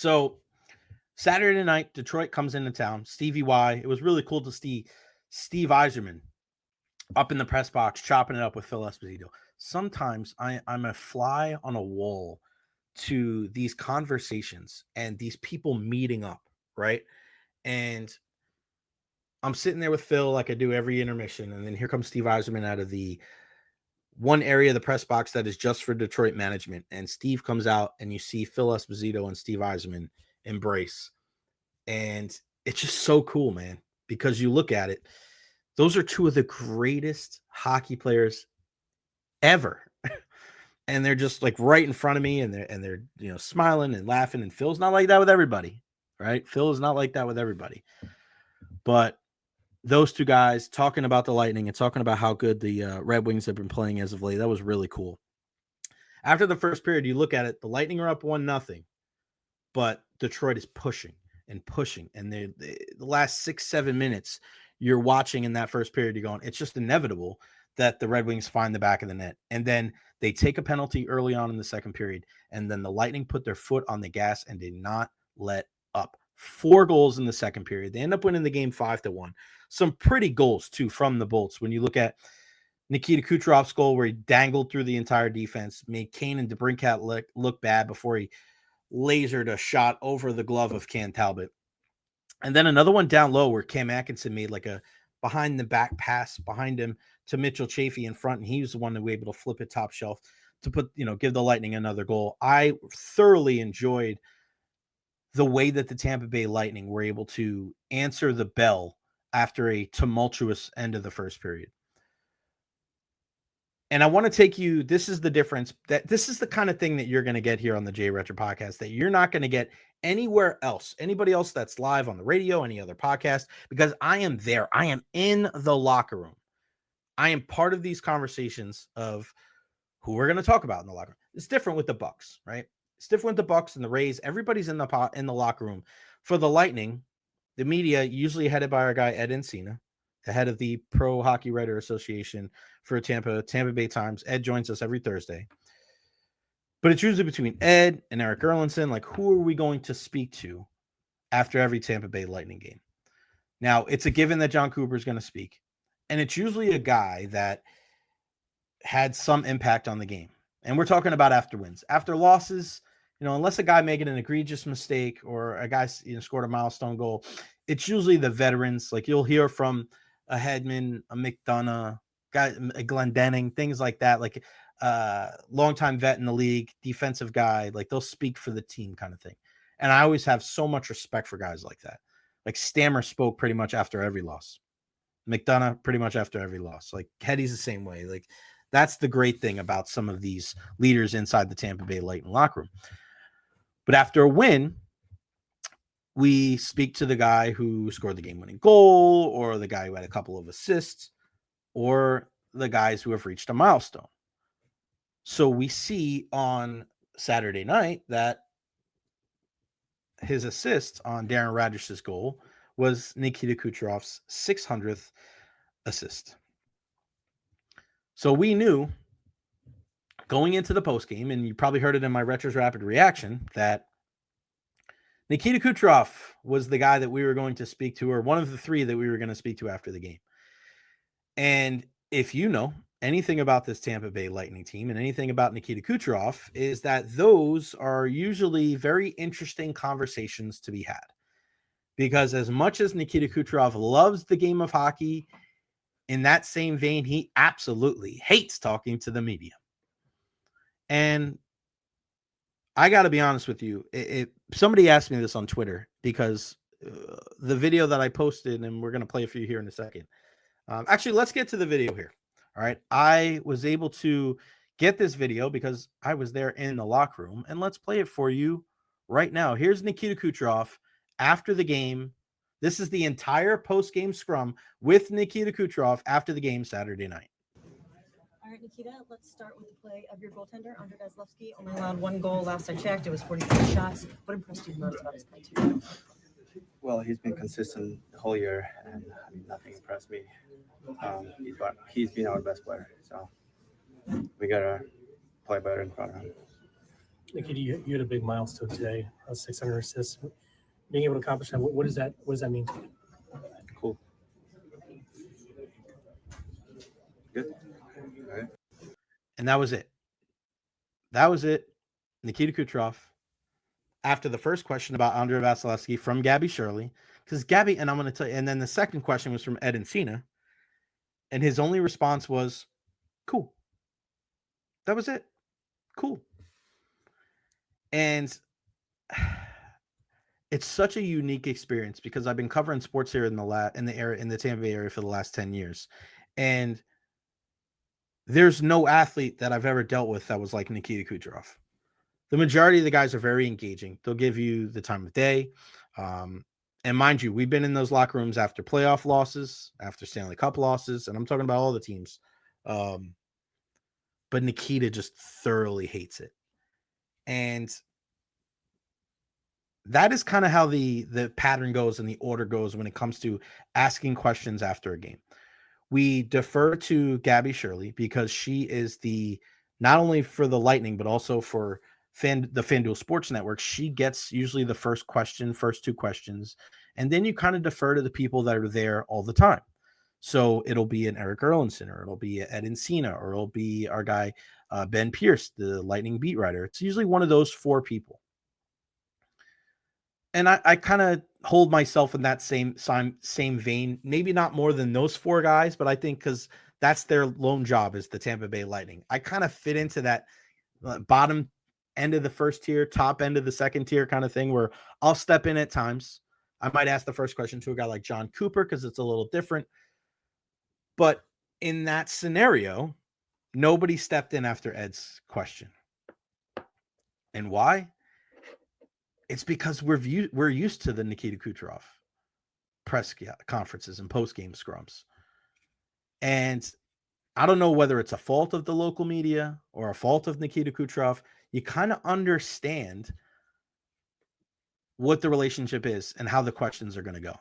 So Saturday night, Detroit comes into town. Stevie Y. It was really cool to see Steve Yzerman up in the press box chopping it up with Phil Esposito. Sometimes I'm a fly on a wall to these conversations and these people meeting up, right? And I'm sitting there with Phil like I do every intermission, and then here comes Steve Yzerman out of the one area of the press box that is just for Detroit management. And Steve comes out, and you see Phil Esposito and Steve Yzerman embrace. And it's just so cool, man, because you look at it, those are two of the greatest hockey players ever. And they're just like right in front of me, and they're smiling and laughing. And Phil's not like that with everybody, right? Phil is not like that with everybody. But those two guys talking about the Lightning and talking about how good the Red Wings have been playing as of late, that was really cool. After the first period, you look at it, the Lightning are up 1-0, but Detroit is pushing and pushing. And the last 6-7 minutes, you're watching in that first period, you're going, it's just inevitable that the Red Wings find the back of the net. And then they take a penalty early on in the second period, and then the Lightning put their foot on the gas and did not let up. 4 goals in the second period. They end up winning the game 5-1. Some pretty goals, too, from the Bolts. When you look at Nikita Kucherov's goal where he dangled through the entire defense, made Kane and DeBrincat look bad before he lasered a shot over the glove of Cam Talbot. And then another one down low where Cam Atkinson made like a behind-the-back pass behind him to Mitchell Chafee in front, and he was the one who was able to flip it top shelf to give the Lightning another goal. I thoroughly enjoyed the way that the Tampa Bay Lightning were able to answer the bell after a tumultuous end of the first period. And I want to take you, this is the difference, that this is the kind of thing that you're going to get here on the Recher podcast that you're not going to get anywhere else, anybody else that's live on the radio, any other podcast, because I am there. I am in the locker room. I am part of these conversations of who we're going to talk about in the locker room. It's different with the Bucks, right? It's different with the Bucks and the Rays. Everybody's in the locker room. For the Lightning, the media, usually headed by our guy Ed Encina, the head of the Pro Hockey Writer Association for Tampa Bay Times. Ed joins us every Thursday. But it's usually between Ed and Eric Erlinson. Like, who are we going to speak to after every Tampa Bay Lightning game? Now, it's a given that John Cooper is going to speak. And it's usually a guy that had some impact on the game. And we're talking about after wins. After losses, unless a guy making an egregious mistake or a guy scored a milestone goal, it's usually the veterans. Like you'll hear from a Hedman, a McDonough, a Glendening, things like that. Like longtime vet in the league, defensive guy. Like they'll speak for the team kind of thing. And I always have so much respect for guys like that. Like Stammer spoke pretty much after every loss. McDonough pretty much after every loss. Like Heddy's the same way. Like that's the great thing about some of these leaders inside the Tampa Bay Lightning locker room. But after a win, we speak to the guy who scored the game-winning goal, or the guy who had a couple of assists, or the guys who have reached a milestone. So we see on Saturday night that his assist on Darren Radish's goal was Nikita Kucherov's 600th assist. So we knew going into the postgame, and you probably heard it in my Recher's Rapid Reaction, that Nikita Kucherov was the guy that we were going to speak to, or one of the three that we were going to speak to after the game. And if you know anything about this Tampa Bay Lightning team and anything about Nikita Kucherov, is that those are usually very interesting conversations to be had. Because as much as Nikita Kucherov loves the game of hockey, in that same vein, he absolutely hates talking to the media. And I got to be honest with you. Somebody asked me this on Twitter because the video that I posted, and we're going to play it for you here in a second. Actually, let's get to the video here. All right. I was able to get this video because I was there in the locker room, and let's play it for you right now. Here's Nikita Kucherov after the game. This is the entire post-game scrum with Nikita Kucherov after the game Saturday night. All right, Nikita, let's start with the play of your goaltender, Andre Vasilevsky. Only allowed one goal last I checked. It was 43 shots. What impressed you most about his play today? Well, he's been consistent the whole year, and nothing impressed me. He's been our best player, so we gotta play better in front of him. Nikita, you had a big milestone today, 600 assists. Being able to accomplish that, what does that mean to you? Cool. Good. All right. And that was it. That was it. Nikita Kucherov. After the first question about Andrei Vasilevsky from Gabby Shirley, because Gabby, and I'm going to tell you, and then the second question was from Ed Encina, and his only response was, cool. That was it. Cool. And it's such a unique experience because I've been covering sports here in the Tampa Bay area for the last 10 years. And there's no athlete that I've ever dealt with that was like Nikita Kucherov. The majority of the guys are very engaging. They'll give you the time of day. And mind you, we've been in those locker rooms after playoff losses, after Stanley Cup losses, and I'm talking about all the teams. But Nikita just thoroughly hates it. And that is kind of how the pattern goes and the order goes when it comes to asking questions after a game. We defer to Gabby Shirley because she is not only for the Lightning, but also for the FanDuel Sports Network. She gets usually the first two questions, and then you kind of defer to the people that are there all the time. So it'll be an Eric Erlinson, or it'll be Ed Encina, or it'll be our guy, Ben Pierce, the Lightning beat writer. It's usually one of those four people. And I kind of hold myself in that same vein, maybe not more than those four guys, but I think because that's their lone job is the Tampa Bay Lightning. I kind of fit into that bottom end of the first tier, top end of the second tier kind of thing where I'll step in at times. I might ask the first question to a guy like John Cooper because it's a little different. But in that scenario, nobody stepped in after Ed's question. And why? It's because we're used to the Nikita Kucherov press conferences and post-game scrums. And I don't know whether it's a fault of the local media or a fault of Nikita Kucherov. You kind of understand what the relationship is and how the questions are going to go.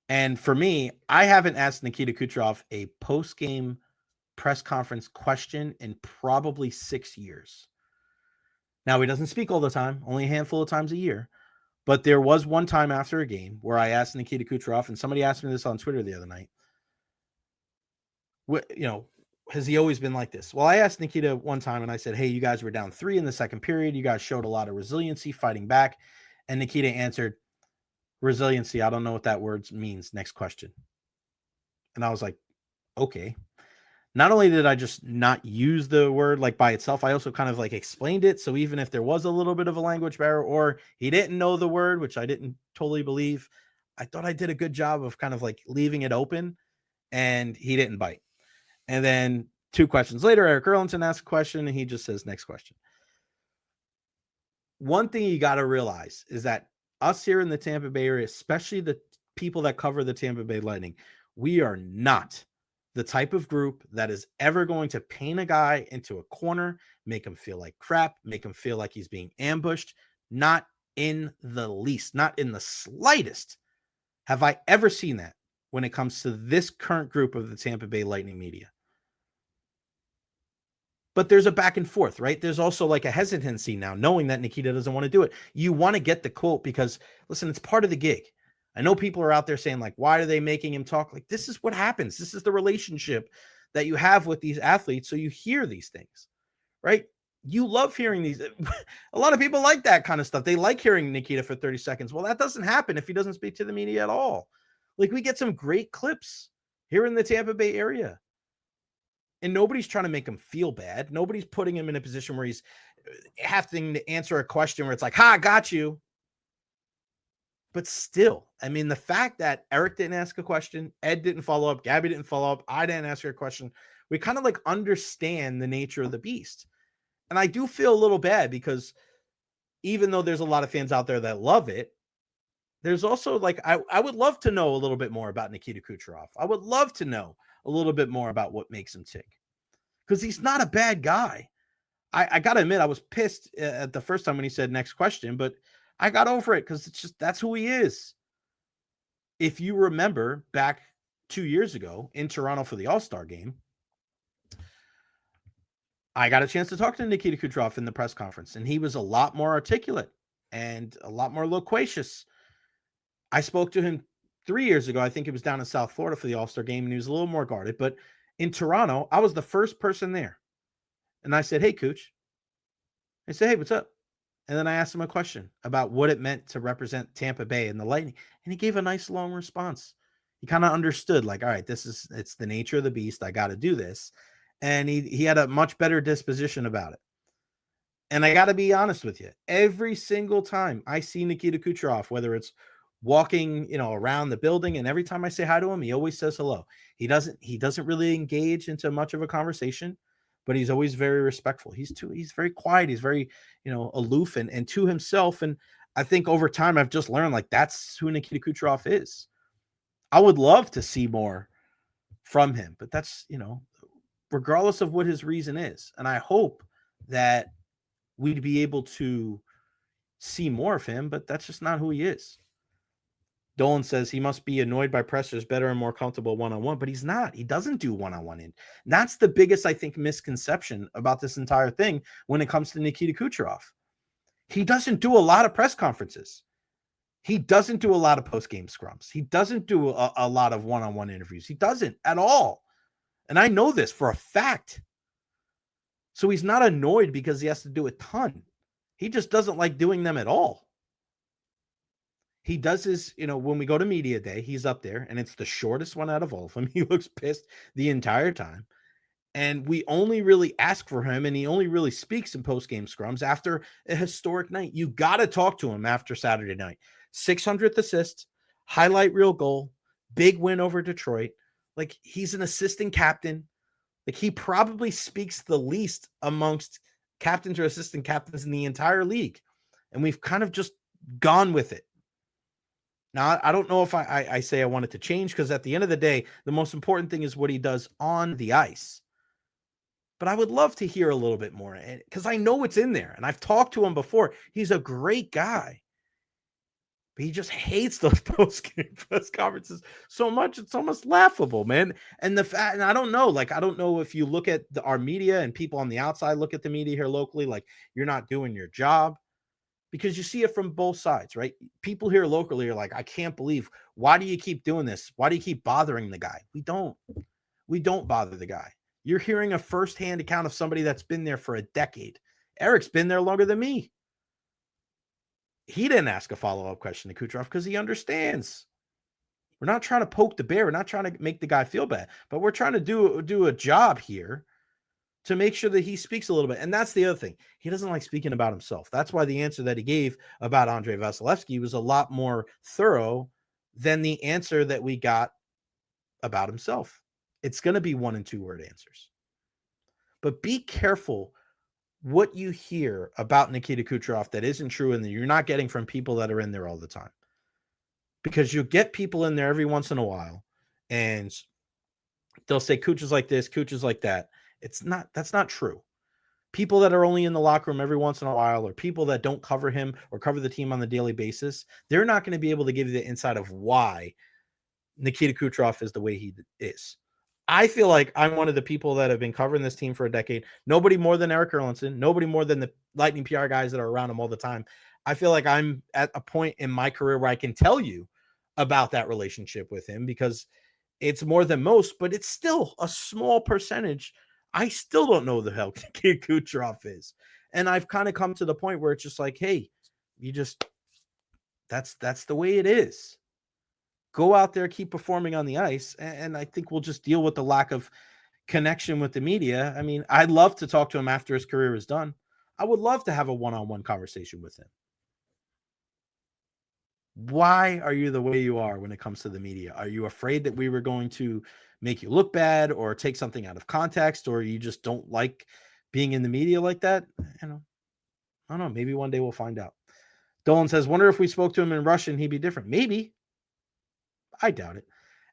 And for me, I haven't asked Nikita Kucherov a post-game press conference question in probably 6 years. Now, he doesn't speak all the time, only a handful of times a year. But there was one time after a game where I asked Nikita Kucherov, and somebody asked me this on Twitter the other night, has he always been like this? Well, I asked Nikita one time and I said, hey, you guys were down 3 in the second period. You guys showed a lot of resiliency fighting back. And Nikita answered, resiliency, I don't know what that word means. Next question. And I was like, okay. Not only did I just not use the word like by itself, I also kind of like explained it. So even if there was a little bit of a language barrier or he didn't know the word, which I didn't totally believe, I thought I did a good job of kind of like leaving it open, and he didn't bite. And then 2 questions later, Eric Erlinson asked a question and he just says, next question. One thing you got to realize is that us here in the Tampa Bay area, especially the people that cover the Tampa Bay Lightning, we are not the type of group that is ever going to paint a guy into a corner, make him feel like crap, make him feel like he's being ambushed. Not in the least, not in the slightest have I ever seen that when it comes to this current group of the Tampa Bay Lightning media. But there's a back and forth, right? There's also like a hesitancy now, knowing that Nikita doesn't want to do it. You want to get the quote because, listen, it's part of the gig. I know people are out there saying, like, why are they making him talk? Like, this is what happens. This is the relationship that you have with these athletes. So you hear these things, right? You love hearing these. A lot of people like that kind of stuff. They like hearing Nikita for 30 seconds. Well, that doesn't happen if he doesn't speak to the media at all. Like, we get some great clips here in the Tampa Bay area. And nobody's trying to make him feel bad. Nobody's putting him in a position where he's having to answer a question where it's like, ha, got you. But still, I mean, the fact that Eric didn't ask a question, Ed didn't follow up, Gabby didn't follow up, I didn't ask her a question. We kind of like understand the nature of the beast. And I do feel a little bad because even though there's a lot of fans out there that love it, there's also like, I would love to know a little bit more about Nikita Kucherov. I would love to know a little bit more about what makes him tick, because he's not a bad guy. I got to admit, I was pissed at the first time when he said next question, but I got over it because it's just, that's who he is. If you remember back 2 years ago in Toronto for the All-Star game, I got a chance to talk to Nikita Kucherov in the press conference, and he was a lot more articulate and a lot more loquacious. I spoke to him 3 years ago. I think it was down in South Florida for the All-Star game, and he was a little more guarded. But in Toronto, I was the first person there. And I said, "Hey, Kuch." I said, "Hey, what's up?" And then I asked him a question about what it meant to represent Tampa Bay and the Lightning. And he gave a nice long response. He kind of understood, like, all right, it's the nature of the beast. I got to do this. And he had a much better disposition about it. And I got to be honest with you, every single time I see Nikita Kucherov, whether it's walking, around the building, and every time I say hi to him, he always says hello. He doesn't really engage into much of a conversation, but he's always very respectful. He's very quiet. He's very, aloof and to himself. And I think over time I've just learned, like, that's who Nikita Kucherov is. I would love to see more from him, but that's, regardless of what his reason is. And I hope that we'd be able to see more of him, but that's just not who he is. Dolan says he must be annoyed by pressers, better and more comfortable one-on-one, but he's not. He doesn't do one-on-one. And that's the biggest, I think, misconception about this entire thing when it comes to Nikita Kucherov. He doesn't do a lot of press conferences. He doesn't do a lot of post-game scrums. He doesn't do a lot of one-on-one interviews. He doesn't at all. And I know this for a fact. So he's not annoyed because he has to do a ton. He just doesn't like doing them at all. He does his, when we go to media day, he's up there, and it's the shortest one out of all of them. He looks pissed the entire time. And we only really ask for him, and he only really speaks in post-game scrums after a historic night. You got to talk to him after Saturday night. 600th assist, highlight reel goal, big win over Detroit. Like, he's an assistant captain. Like, he probably speaks the least amongst captains or assistant captains in the entire league. And we've kind of just gone with it. Now, I don't know if I say I want it to change, because at the end of the day, the most important thing is what he does on the ice. But I would love to hear a little bit more, because I know it's in there, and I've talked to him before. He's a great guy. But he just hates those post-game press conferences so much. It's almost laughable, man. And I don't know, I don't know if you look at our media and people on the outside look at the media here locally, like, you're not doing your job. Because you see it from both sides, right? People here locally are like, I can't believe, why do you keep doing this? Why do you keep bothering the guy? We don't bother the guy. You're hearing a firsthand account of somebody that's been there for a decade. Eric's been there longer than me. He didn't ask a follow-up question to Kucherov because he understands. We're not trying to poke the bear. We're not trying to make the guy feel bad, but we're trying to do a job here to make sure that he speaks a little bit. And that's the other thing. He doesn't like speaking about himself. That's why the answer that he gave about Andrei Vasilevsky was a lot more thorough than the answer that we got about himself. It's going to be 1 and 2 word answers. But be careful what you hear about Nikita Kucherov that isn't true and that you're not getting from people that are in there all the time. Because you'll get people in there every once in a while, and they'll say Kuch is like this, Kuch is like that. That's not true. People that are only in the locker room every once in a while, or people that don't cover him or cover the team on the daily basis, they're not going to be able to give you the insight of why Nikita Kucherov is the way he is. I feel like I'm one of the people that have been covering this team for a decade. Nobody more than Eric Erlandson, nobody more than the Lightning PR guys that are around him all the time. I feel like I'm at a point in my career where I can tell you about that relationship with him, because it's more than most, but it's still a small percentage. I still don't know the hell Nikita Kucherov is. And I've kind of come to the point where it's just like, hey, that's the way it is. Go out there, keep performing on the ice. And I think we'll just deal with the lack of connection with the media. I mean, I'd love to talk to him after his career is done. I would love to have a one-on-one conversation with him. Why are you the way you are when it comes to the media? Are you afraid that we were going to make you look bad or take something out of context, or you just don't like being in the media like that? I don't know. Maybe one day we'll find out. Dolan says, wonder if we spoke to him in Russian, he'd be different. Maybe. I doubt it.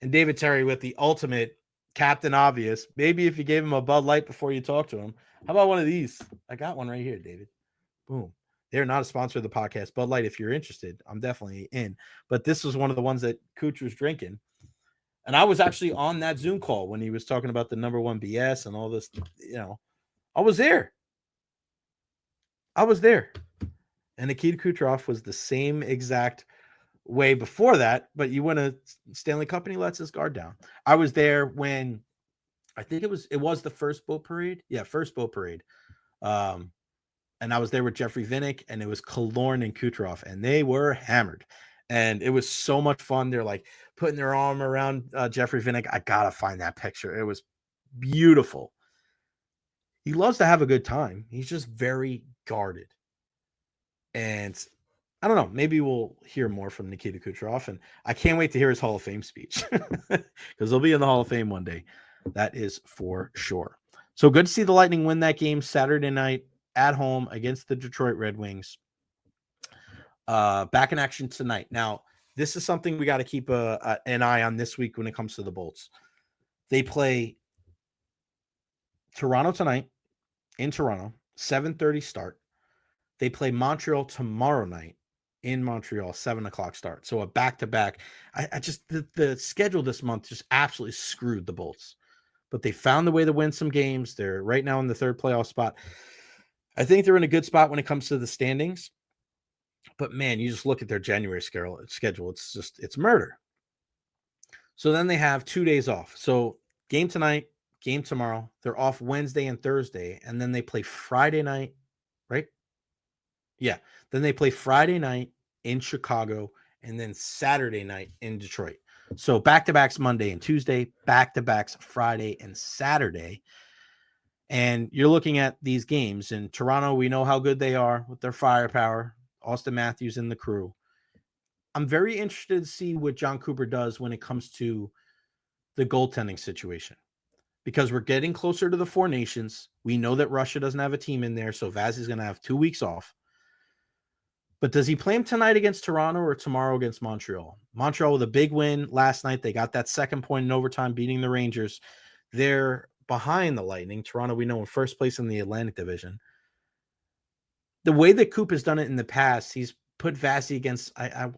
And David Terry with the ultimate Captain Obvious. Maybe if you gave him a Bud Light before you talk to him. How about one of these? I got one right here, David. Boom. They're not a sponsor of the podcast. Bud Light, if you're interested, I'm definitely in. But this was one of the ones that Kuch was drinking. And I was actually on that Zoom call when he was talking about the number one BS and all this, I was there. I was there. And Nikita Kucherov was the same exact way before that, but you win a Stanley Cup and he lets his guard down. I was there when I think it was the first boat parade. Yeah, first boat parade. And I was there with Jeffrey Vinnick, and it was Killorn and Kucherov, and they were hammered. And it was so much fun. They're like putting their arm around Jeffrey Vinnick. I gotta find that picture. It was beautiful. He loves to have a good time. He's just very guarded. And I don't know. Maybe we'll hear more from Nikita Kucherov, and I can't wait to hear his Hall of Fame speech because he'll be in the Hall of Fame one day. That is for sure. So good to see the Lightning win that game Saturday night at home against the Detroit Red Wings. Back in action tonight. Now, this is something we got to keep an eye on this week when it comes to the Bolts. They play Toronto tonight in Toronto, 7:30 start. They play Montreal tomorrow night in Montreal, 7:00 start. So a back-to-back. I just the schedule this month just absolutely screwed the Bolts. But they found the way to win some games. They're right now in the third playoff spot. I think they're in a good spot when it comes to the standings. But man, you just look at their January schedule. It's murder. So then they have 2 days off. So game tonight, game tomorrow. They're off Wednesday and Thursday. And then they play Friday night, right? Yeah. Then they play Friday night in Chicago and then Saturday night in Detroit. So back-to-backs Monday and Tuesday, back-to-backs Friday and Saturday. And you're looking at these games in Toronto. We know how good they are with their firepower. Austin Matthews and the crew. I'm very interested to see what John Cooper does when it comes to the goaltending situation, because we're getting closer to the Four Nations. We know that Russia doesn't have a team in there, so Vazzy's going to have 2 weeks off. But does he play him tonight against Toronto or tomorrow against Montreal? Montreal with a big win last night. They got that second point in overtime, beating the Rangers. They're behind the Lightning. Toronto, we know, in first place in the Atlantic Division. The way that Coop has done it in the past, he's put Vazzy against, I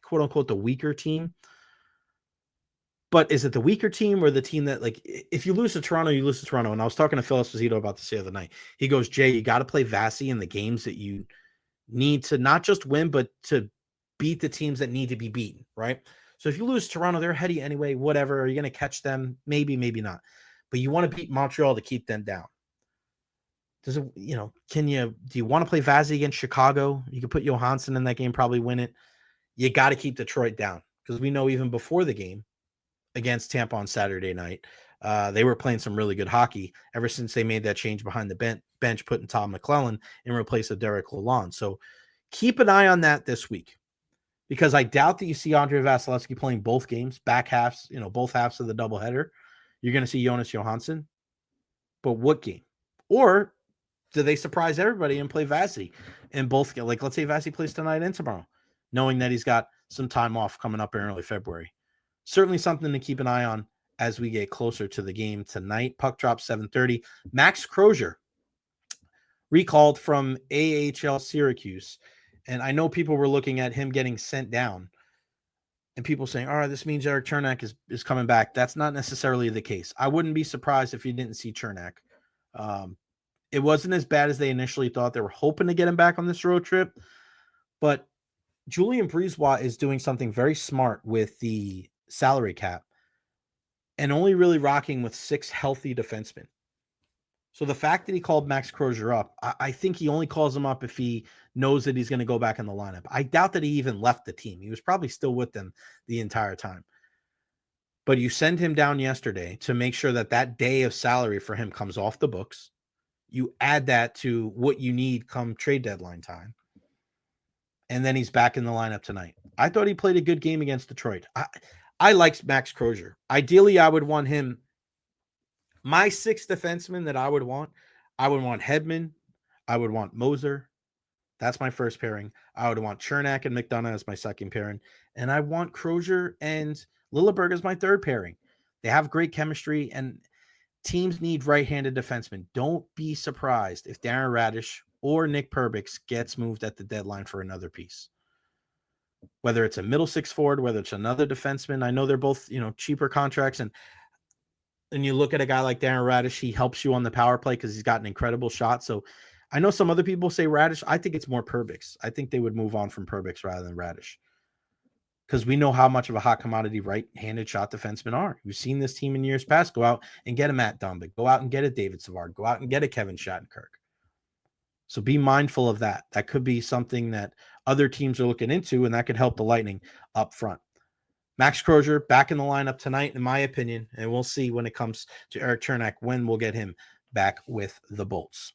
quote unquote, the weaker team. But is it the weaker team or the team that, like, if you lose to Toronto, you lose to Toronto? And I was talking to Phil Esposito about this the other night. He goes, Jay, you got to play Vazzy in the games that you need to not just win, but to beat the teams that need to be beaten, right? So if you lose Toronto, they're ahead of you anyway, whatever. Are you going to catch them? Maybe, maybe not. But you want to beat Montreal to keep them down. Does it, do you want to play Vazzy against Chicago? You could put Johansson in that game, probably win it. You got to keep Detroit down, because we know even before the game against Tampa on Saturday night, they were playing some really good hockey ever since they made that change behind the bench, putting Tom McClellan in place of Derek Lalonde. So keep an eye on that this week, because I doubt that you see Andrei Vasilevsky playing both games, back halves, both halves of the doubleheader. You're going to see Jonas Johansson, but what game? Or do they surprise everybody and play Vazzy in both? Like, let's say Vazzy plays tonight and tomorrow, knowing that he's got some time off coming up in early February. Certainly something to keep an eye on as we get closer to the game tonight. Puck drop 7:30. Max Crozier recalled from AHL Syracuse. And I know people were looking at him getting sent down and people saying, all right, this means Eric Chernak is coming back. That's not necessarily the case. I wouldn't be surprised if you didn't see Chernak. It wasn't as bad as they initially thought. They were hoping to get him back on this road trip. But Julien Brisebois is doing something very smart with the salary cap and only really rocking with 6 healthy defensemen. So the fact that he called Max Crozier up, I think he only calls him up if he knows that he's going to go back in the lineup. I doubt that he even left the team. He was probably still with them the entire time. But you send him down yesterday to make sure that that day of salary for him comes off the books. You add that to what you need come trade deadline time. And then he's back in the lineup tonight. I thought he played a good game against Detroit. I liked Max Crozier. Ideally, I would want him. My 6 defensemen that I would want Hedman. I would want Moser. That's my first pairing. I would want Chernak and McDonough as my second pairing. And I want Crozier and Lilleberg as my third pairing. They have great chemistry, and teams need right-handed defensemen. Don't be surprised if Darren Radish or Nick Perbix gets moved at the deadline for another piece. Whether it's a middle 6 forward, whether it's another defenseman. I know they're both, cheaper contracts, and and you look at a guy like Darren Radish, he helps you on the power play because he's got an incredible shot. So I know some other people say Radish. I think it's more Perbix. I think they would move on from Perbix rather than Radish, because we know how much of a hot commodity right-handed shot defensemen are. We've seen this team in years past go out and get a Matt Dumba, go out and get a David Savard, go out and get a Kevin Shattenkirk. So be mindful of that. That could be something that other teams are looking into, and that could help the Lightning up front. Max Crozier back in the lineup tonight, in my opinion, and we'll see when it comes to Eric Chernak when we'll get him back with the Bolts.